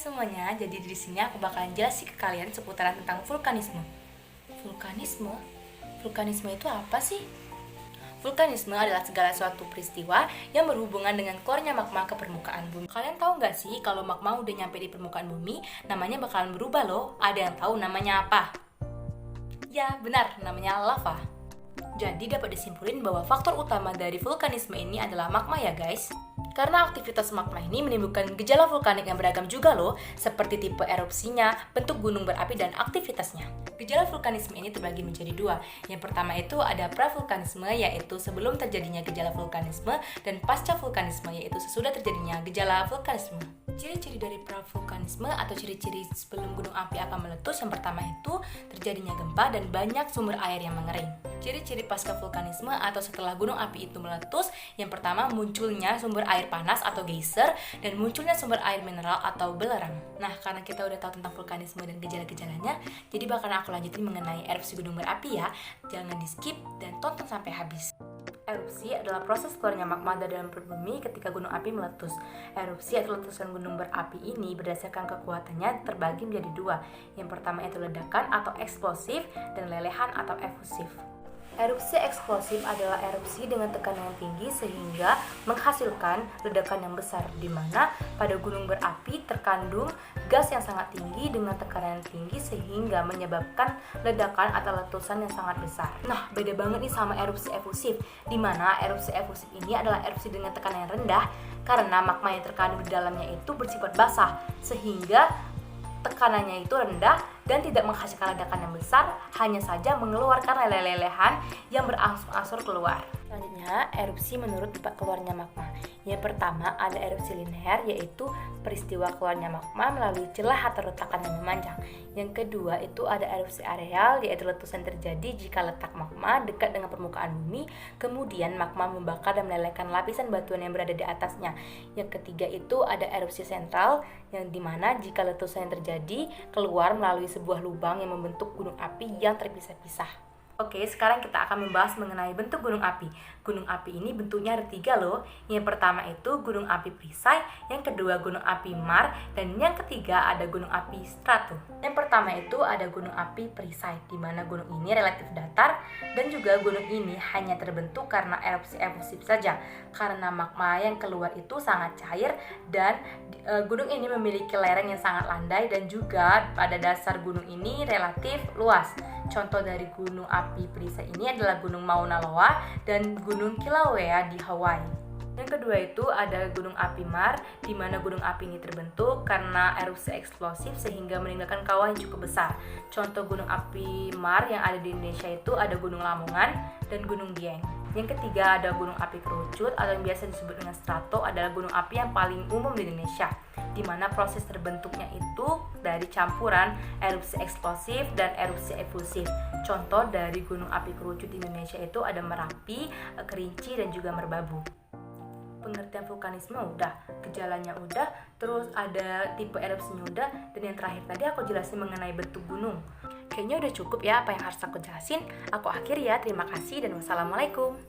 semuanya, jadi di sini aku bakalan jelasin ke kalian seputaran tentang vulkanisme. Vulkanisme? Vulkanisme itu apa sih? Vulkanisme adalah segala suatu peristiwa yang berhubungan dengan keluarnya magma ke permukaan bumi. Kalian tahu nggak sih kalau magma udah nyampe di permukaan bumi, namanya bakalan berubah loh. Ada yang tahu namanya apa? Ya, benar, namanya lava. Jadi dapat disimpulin bahwa faktor utama dari vulkanisme ini adalah magma ya guys. Karena aktivitas magma ini menimbulkan gejala vulkanik yang beragam juga loh, seperti tipe erupsinya, bentuk gunung berapi, dan aktivitasnya. Gejala vulkanisme ini terbagi menjadi dua. Yang pertama itu ada pravulkanisme, yaitu sebelum terjadinya gejala vulkanisme, dan pasca vulkanisme, yaitu sesudah terjadinya gejala vulkanisme. Ciri-ciri dari pravulkanisme atau ciri-ciri sebelum gunung api akan meletus, yang pertama itu terjadinya gempa dan banyak sumber air yang mengering. Ciri-ciri pasca vulkanisme atau setelah gunung api itu meletus, yang pertama munculnya sumber air panas atau geyser dan munculnya sumber air mineral atau belerang. Nah, karena kita udah tahu tentang vulkanisme dan gejala-gejalanya, jadi bakalan aku lanjutin mengenai erupsi gunung berapi ya. Jangan di skip dan tonton sampai habis. Erupsi adalah proses keluarnya magma dari dalam perut bumi ketika gunung api meletus. Erupsi atau letusan gunung berapi ini berdasarkan kekuatannya terbagi menjadi dua. Yang pertama itu ledakan atau eksplosif dan lelehan atau efusif. Erupsi eksplosif adalah erupsi dengan tekanan yang tinggi sehingga menghasilkan ledakan yang besar, di mana pada gunung berapi terkandung gas yang sangat tinggi dengan tekanan yang tinggi sehingga menyebabkan ledakan atau letusan yang sangat besar. Nah, beda banget nih sama erupsi efusif, di mana erupsi efusif ini adalah erupsi dengan tekanan yang rendah karena magma yang terkandung di dalamnya itu bersifat basah sehingga tekanannya itu rendah dan tidak menghasilkan ledakan yang besar, hanya saja mengeluarkan lelehan yang berangsur-angsur keluar. Selanjutnya, erupsi menurut tempat keluarnya magma. Yang pertama ada erupsi linear, yaitu peristiwa keluarnya magma melalui celah atau retakan yang memanjang. Yang kedua itu ada erupsi areal, yaitu letusan terjadi jika letak magma dekat dengan permukaan bumi, kemudian magma membakar dan melelehkan lapisan batuan yang berada di atasnya. Yang ketiga itu ada erupsi sentral, yang dimana jika letusan yang terjadi keluar melalui sebuah lubang yang membentuk gunung api yang terpisah-pisah. Oke, sekarang kita akan membahas mengenai bentuk gunung api. Gunung api ini bentuknya ada 3 loh. Yang pertama itu gunung api perisai, yang kedua gunung api mar, dan yang ketiga ada gunung api strato. Yang pertama itu ada gunung api perisai, di mana gunung ini relatif datar dan juga gunung ini hanya terbentuk karena erupsi efusif saja. Karena magma yang keluar itu sangat cair dan gunung ini memiliki lereng yang sangat landai dan juga pada dasar gunung ini relatif luas. Contoh dari gunung api perisai ini adalah Gunung Mauna Loa dan Gunung Kilauea di Hawaii. Yang kedua itu ada gunung api mar, di mana gunung api ini terbentuk karena erupsi eksplosif sehingga meninggalkan kawah yang cukup besar. Contoh gunung api mar yang ada di Indonesia itu ada Gunung Lamongan dan Gunung Dieng. Yang ketiga ada gunung api kerucut atau yang biasa disebut dengan strato, adalah gunung api yang paling umum di Indonesia, di mana proses terbentuknya itu dari campuran erupsi eksplosif dan erupsi efusif. Contoh dari gunung api kerucut di Indonesia itu ada Merapi, Kerinci, dan juga Merbabu. Pengertian vulkanisme udah, gejalanya udah, terus ada tipe erupsinya udah, dan yang terakhir tadi aku jelasin mengenai bentuk gunung. Kayaknya udah cukup ya apa yang harus aku jelasin. Aku akhiri ya, terima kasih dan wassalamualaikum.